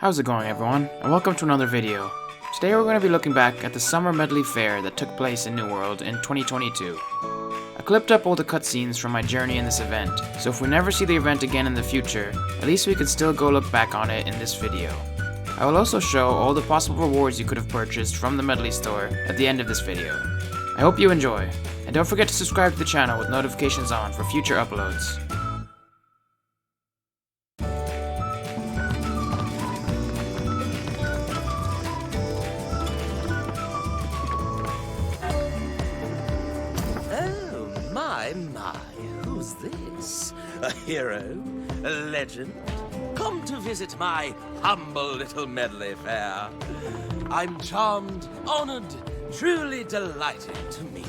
How's it going, everyone, and welcome to another video. Today we're going to be looking back at the Summer Medleyfaire that took place in New World in 2022. I clipped up all the cutscenes from my journey in this event, so if we never see the event again in the future, at least we could still go look back on it in this video. I will also show all the possible rewards you could have purchased from the Medley store at the end of this video. I hope you enjoy, and don't forget to subscribe to the channel with notifications on for future uploads. My, who's this? A hero? A legend? Come to visit my humble little Medleyfaire. I'm charmed, honored, truly delighted to meet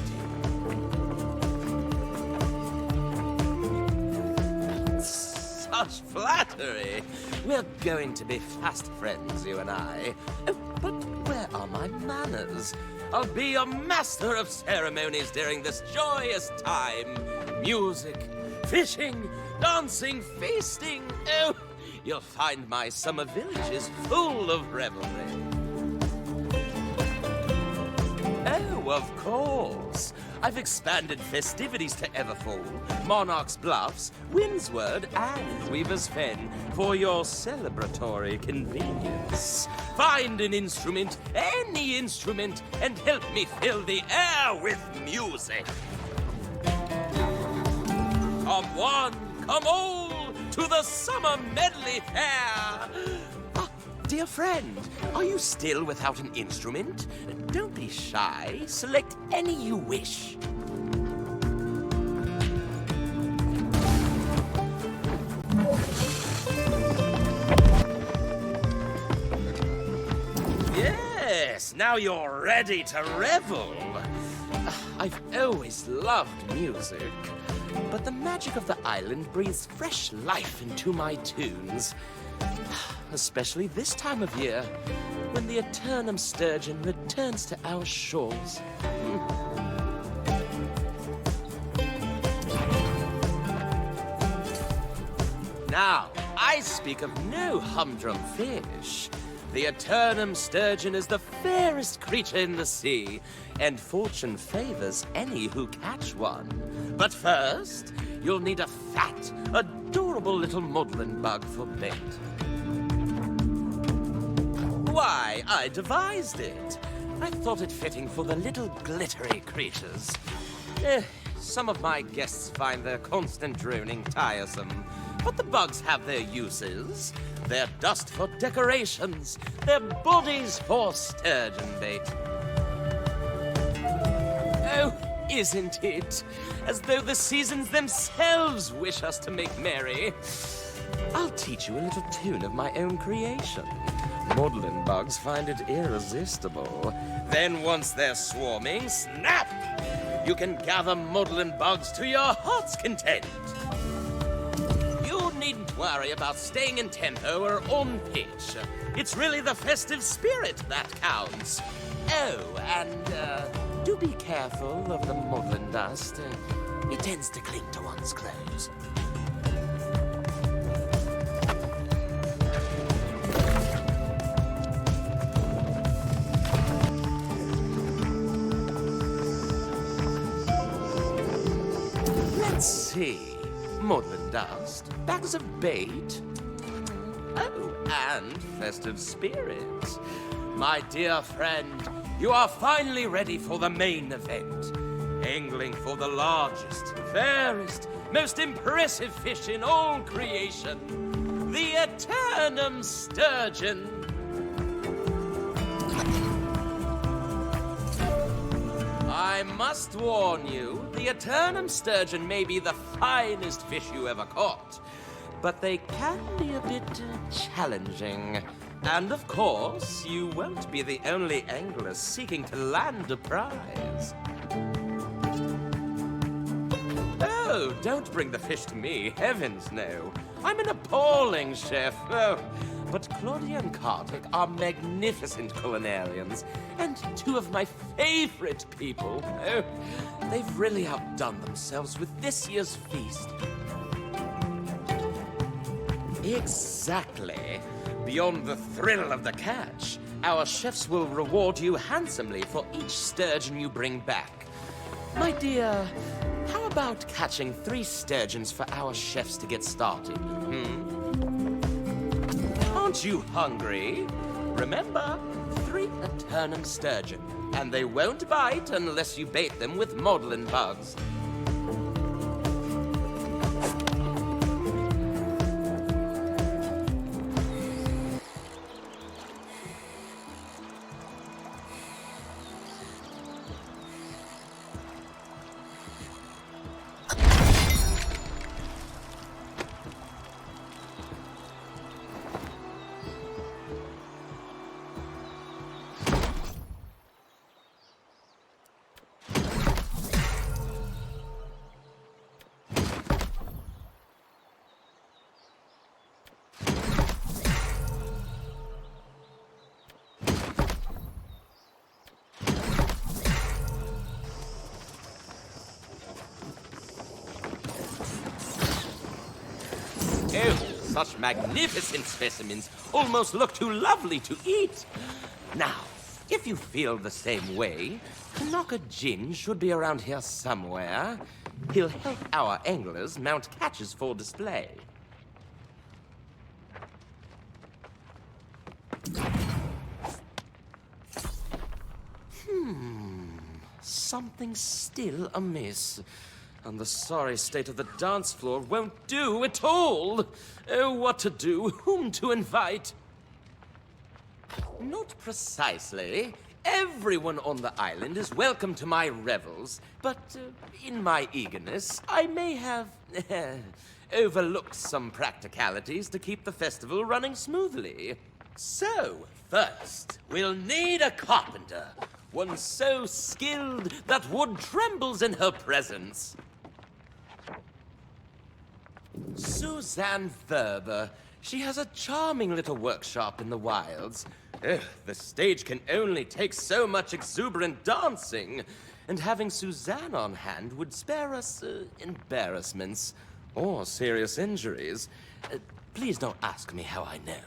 you. Such flattery. We're going to be fast friends, you and I. Oh, but where are my manners? I'll be your master of ceremonies during this joyous time. Music, fishing, dancing, feasting. Oh, you'll find my summer villages full of revelry. Oh, of course. I've expanded festivities to Everfall, Monarch's Bluffs, Windsward, and Weaver's Fen for your celebratory convenience. Find an instrument, any instrument, and help me fill the air with music. Come one, come all, to the Summer Medleyfaire. Dear friend, are you still without an instrument? Don't be shy. Select any you wish. Yes, now you're ready to revel. I've always loved music, but the magic of the island breathes fresh life into my tunes. Especially this time of year, when the Aeternum sturgeon returns to our shores. Now, I speak of no humdrum fish. The Aeternum sturgeon is the fairest creature in the sea, and fortune favors any who catch one. But first, you'll need a fat, adorable little maudlin bug for bait. Why, I devised it. I thought it fitting for the little glittery creatures. Some of my guests find their constant droning tiresome, but the bugs have their uses. Their dust for decorations, their bodies for sturgeon bait. Oh, isn't it? As though the seasons themselves wish us to make merry. I'll teach you a little tune of my own creation. Maudlin bugs find it irresistible. Then once they're swarming, snap! You can gather maudlin bugs to your heart's content. You needn't worry about staying in tempo or on pitch. It's really the festive spirit that counts. Oh, and do be careful of the maudlin dust. It tends to cling to one's clothes. Let's see. Maudlin dust, bags of bait. Oh, and festive spirit. My dear friend, you are finally ready for the main event. Angling for the largest, fairest, most impressive fish in all creation. The Aeternum sturgeon. I must warn you, the Aeternum sturgeon may be the finest fish you ever caught, but they can be a bit challenging. And of course, you won't be the only angler seeking to land a prize. Oh, don't bring the fish to me, heavens no. I'm an appalling chef. Oh, but Claudia and Kartik are magnificent culinarians, and two of my favorite people. Oh, they've really outdone themselves with this year's feast. Exactly. Beyond the thrill of the catch, our chefs will reward you handsomely for each sturgeon you bring back. My dear, how about catching 3 sturgeons for our chefs to get started? Aren't you hungry? Remember, 3 Aeternum sturgeon, and they won't bite unless you bait them with maudlin bugs. Oh, such magnificent specimens almost look too lovely to eat. Now, if you feel the same way, Kanaka Jin should be around here somewhere. He'll help our anglers mount catches for display. Something's still amiss. And the sorry state of the dance floor won't do at all. Oh, what to do? Whom to invite? Not precisely. Everyone on the island is welcome to my revels, but in my eagerness, I may have overlooked some practicalities to keep the festival running smoothly. So, first, we'll need a carpenter. One so skilled that wood trembles in her presence. Suzanne Verber. She has a charming little workshop in the wilds. Ugh, the stage can only take so much exuberant dancing, and having Suzanne on hand would spare us embarrassments or serious injuries. Please don't ask me how I know.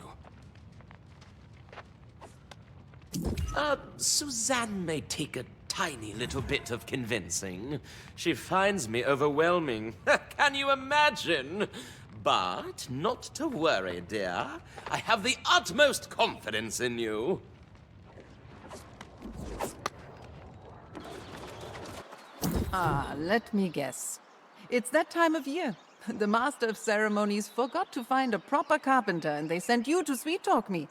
Suzanne may take a tiny little bit of convincing. She finds me overwhelming. Can you imagine? But not to worry, dear. I have the utmost confidence in you. Let me guess. It's that time of year. The master of ceremonies forgot to find a proper carpenter, and they sent you to sweet-talk me.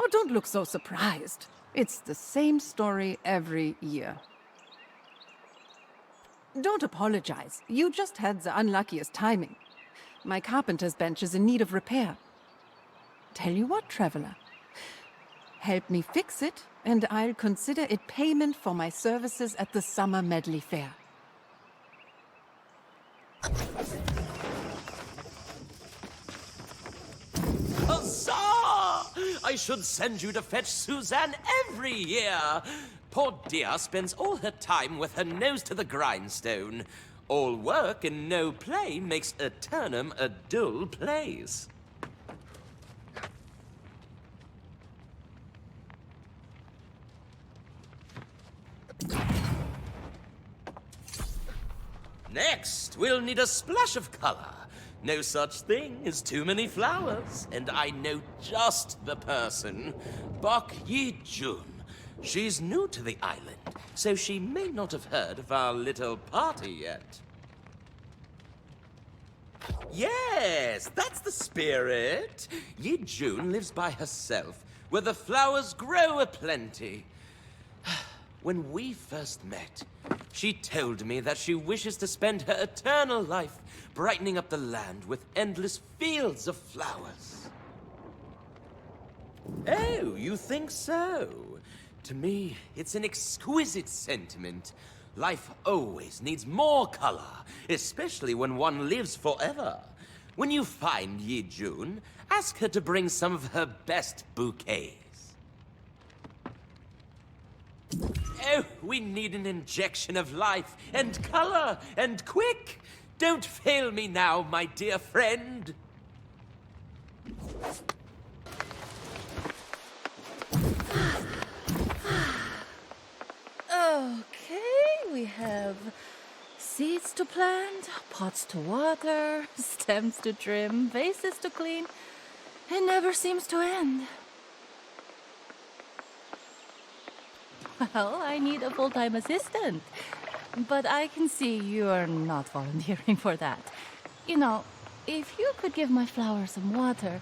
Oh, don't look so surprised. It's the same story every year. Don't apologize. You just had the unluckiest timing. My carpenter's bench is in need of repair. Tell you what, traveler. Help me fix it, and I'll consider it payment for my services at the Summer Medleyfaire. Huzzah! I should send you to fetch Suzanne every year. Poor dear spends all her time with her nose to the grindstone. All work and no play makes Aeternum a dull place. Next, we'll need a splash of color. No such thing as too many flowers, and I know just the person. Bok Yi-jun. She's new to the island, so she may not have heard of our little party yet. Yes, that's the spirit. Yi-jun lives by herself, where the flowers grow aplenty. When we first met, she told me that she wishes to spend her eternal life brightening up the land with endless fields of flowers. Oh, you think so? To me, it's an exquisite sentiment. Life always needs more color, especially when one lives forever. When you find Yi-jun, ask her to bring some of her best bouquets. Oh, we need an injection of life and color, and quick! Don't fail me now, my dear friend. to plant, pots to water, stems to trim, vases to clean. It never seems to end. Well, I need a full-time assistant. But I can see you're not volunteering for that. You know, if you could give my flowers some water,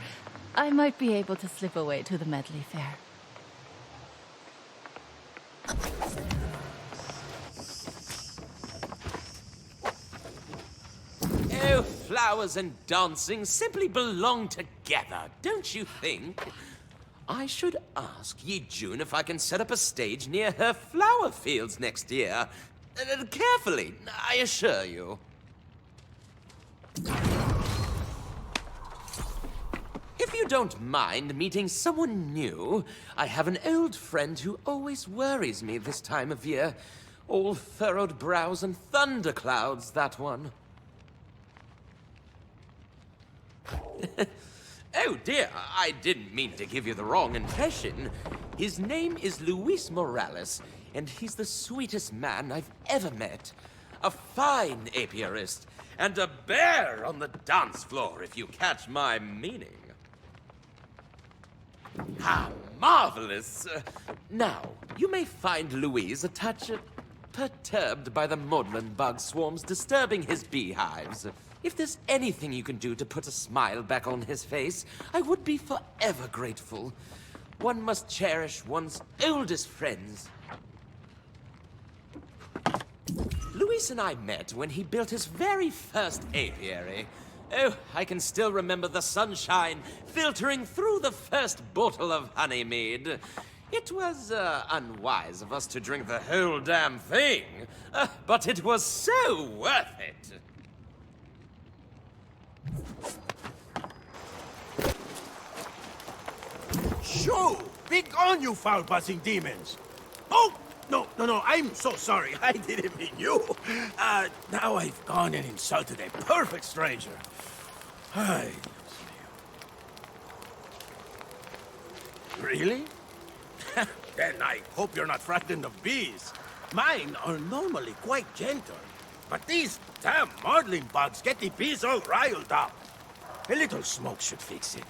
I might be able to slip away to the Medleyfaire. Oh, flowers and dancing simply belong together, don't you think? I should ask Ye June if I can set up a stage near her flower fields next year. Carefully, I assure you. If you don't mind meeting someone new, I have an old friend who always worries me this time of year. All furrowed brows and thunderclouds, that one. Oh dear, I didn't mean to give you the wrong impression. His name is Luis Morales, and he's the sweetest man I've ever met. A fine apiarist, and a bear on the dance floor, if you catch my meaning. Ah, marvelous! Now, you may find Louise a touch perturbed by the maudlin bug swarms disturbing his beehives. If there's anything you can do to put a smile back on his face, I would be forever grateful. One must cherish one's oldest friends. Luis and I met when he built his very first apiary. Oh, I can still remember the sunshine filtering through the first bottle of honey mead. It was unwise of us to drink the whole damn thing, but it was so worth it. Shoo! Be gone, you foul-buzzing demons! Oh! No, I'm so sorry. I didn't mean you. Now I've gone and insulted a perfect stranger. Ay, really? Then I hope you're not frightened of bees. Mine are normally quite gentle. But these damn maudlin bugs get the bees all riled up. A little smoke should fix it.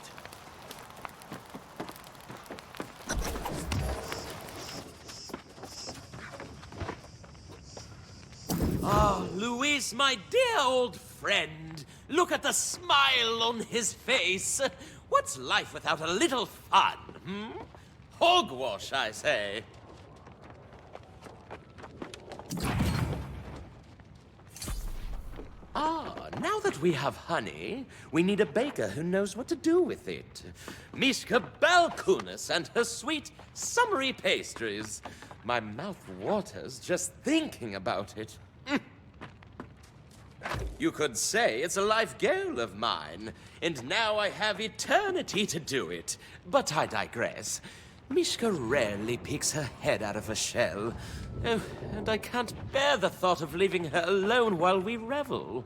Ah, Luis, my dear old friend. Look at the smile on his face. What's life without a little fun, Hogwash, I say. Ah, now that we have honey, we need a baker who knows what to do with it. Mishka Balkunis and her sweet, summery pastries. My mouth waters just thinking about it. You could say it's a life goal of mine, and now I have eternity to do it. But I digress. Mishka rarely peeks her head out of her shell. Oh, and I can't bear the thought of leaving her alone while we revel.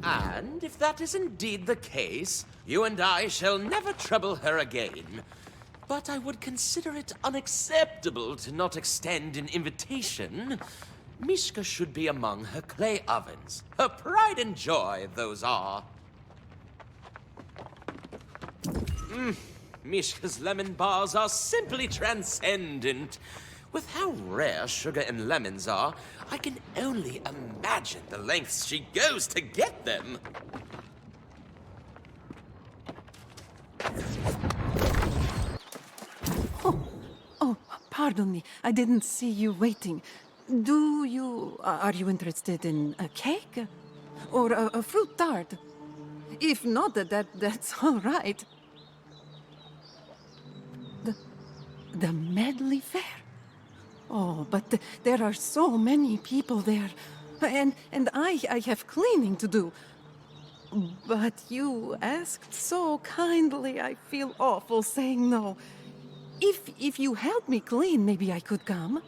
And if that is indeed the case, you and I shall never trouble her again. But I would consider it unacceptable to not extend an invitation. Mishka should be among her clay ovens. Her pride and joy, those are. Mishka's lemon bars are simply transcendent. With how rare sugar and lemons are, I can only imagine the lengths she goes to get them. Oh, pardon me. I didn't see you waiting. Are you interested in a cake? Or a fruit tart? If not, that's all right. The Medleyfaire? Oh, but there are so many people there. And I have cleaning to do. But you asked so kindly, I feel awful saying no. If you help me clean, maybe I could come.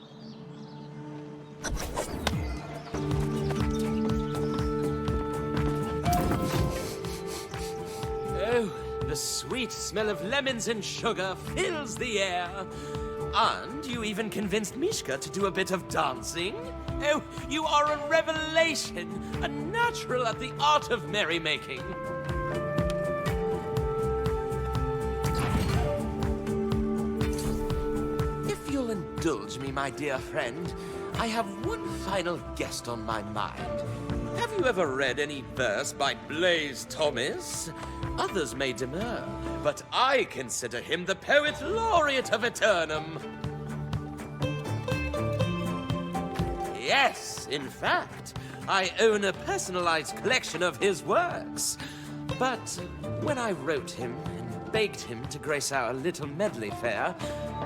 Oh, the sweet smell of lemons and sugar fills the air. And you even convinced Mishka to do a bit of dancing? Oh, you are a revelation, a natural at the art of merrymaking. If you'll indulge me, my dear friend, I have one final guest on my mind. Have you ever read any verse by Blaise Thomas? Others may demur, but I consider him the poet laureate of Aeternum. Yes, in fact, I own a personalized collection of his works. But when I wrote him and begged him to grace our little Medleyfaire,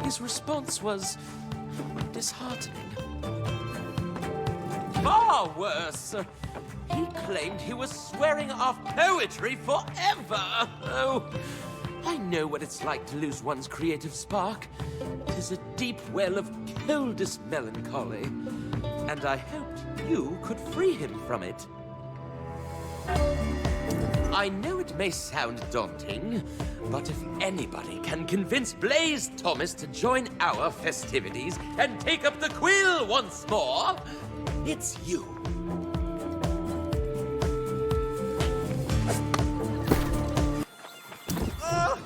his response was disheartening. Far worse. He claimed he was swearing off poetry forever. Oh, I know what it's like to lose one's creative spark. 'Tis a deep well of coldest melancholy, and I hoped you could free him from it. I know it may sound daunting, but if anybody can convince Blaise Thomas to join our festivities and take up the quill once more, it's you. Oh,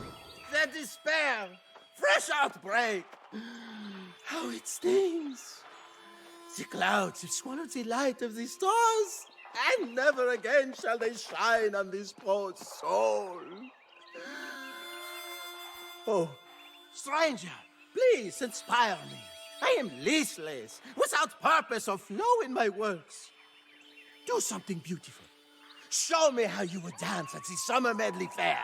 the despair! Fresh outbreak! How it stings! The clouds have swallowed the light of the stars, and never again shall they shine on this poor soul. Oh, stranger, please inspire me. I am listless, without purpose or flow in my works. Do something beautiful. Show me how you would dance at the Summer Medleyfaire.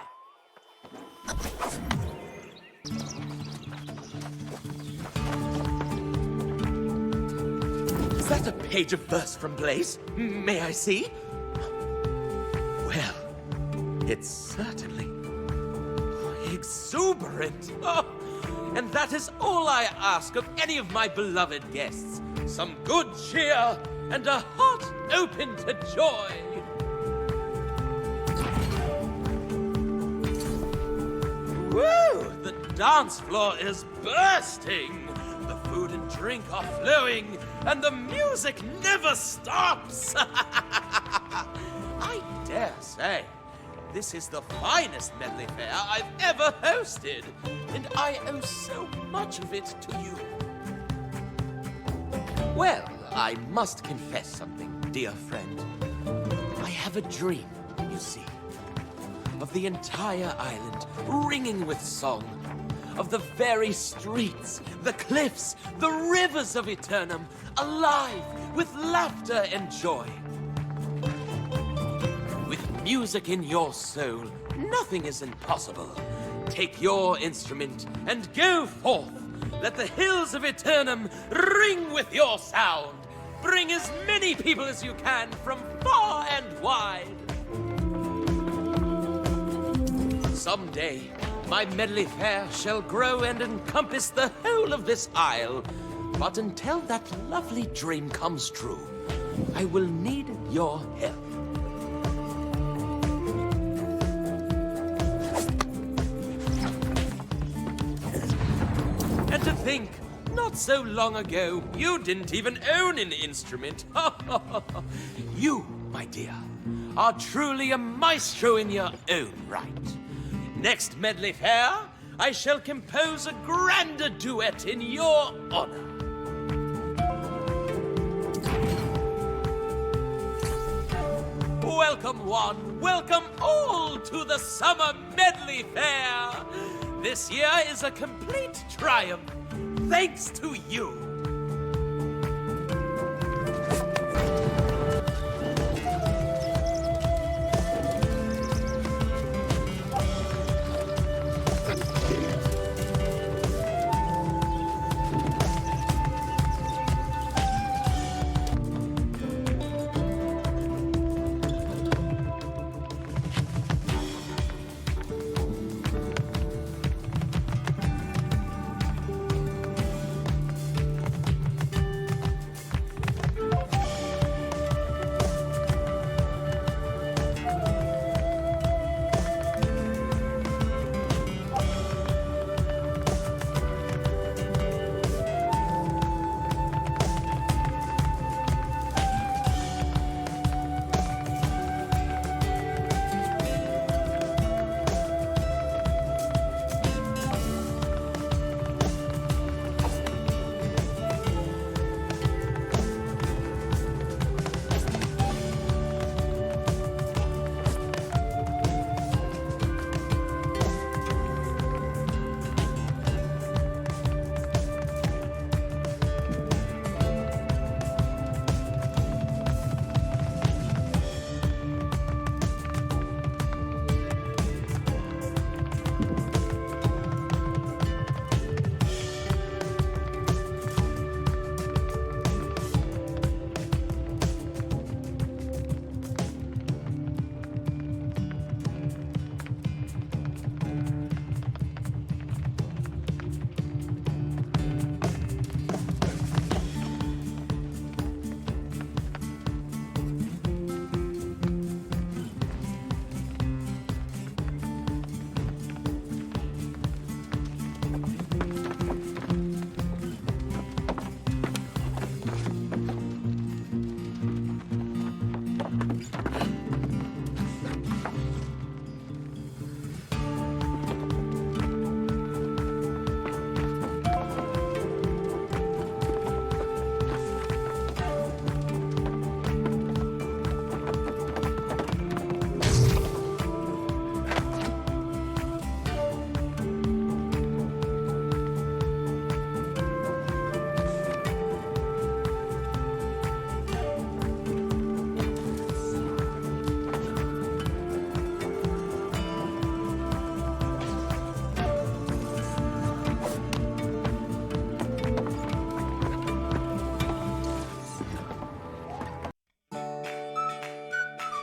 Is that a page of verse from Blaise? May I see? Well, it's certainly exuberant. Oh, and that is all I ask of any of my beloved guests. Some good cheer and a heart open to joy. Woo! The dance floor is bursting. The food and drink are flowing, and the music never stops. I dare say, this is the finest Medleyfaire I've ever hosted, and I owe so much of it to you. Well, I must confess something, dear friend. I have a dream, you see, of the entire island ringing with song, of the very streets, the cliffs, the rivers of Aeternum, alive with laughter and joy. With music in your soul, nothing is impossible. Take your instrument and go forth. Let the hills of Aeternum ring with your sound. Bring as many people as you can from far and wide. Someday, my Medleyfaire shall grow and encompass the whole of this isle. But until that lovely dream comes true, I will need your help. And to think, not so long ago, you didn't even own an instrument. You, my dear, are truly a maestro in your own right. Next Medleyfaire, I shall compose a grander duet in your honor. Welcome one, welcome all to the Summer Medleyfaire. This year is a complete triumph, thanks to you.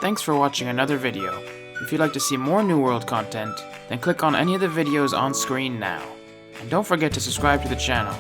Thanks for watching another video. If you'd like to see more New World content, then click on any of the videos on screen now. And don't forget to subscribe to the channel.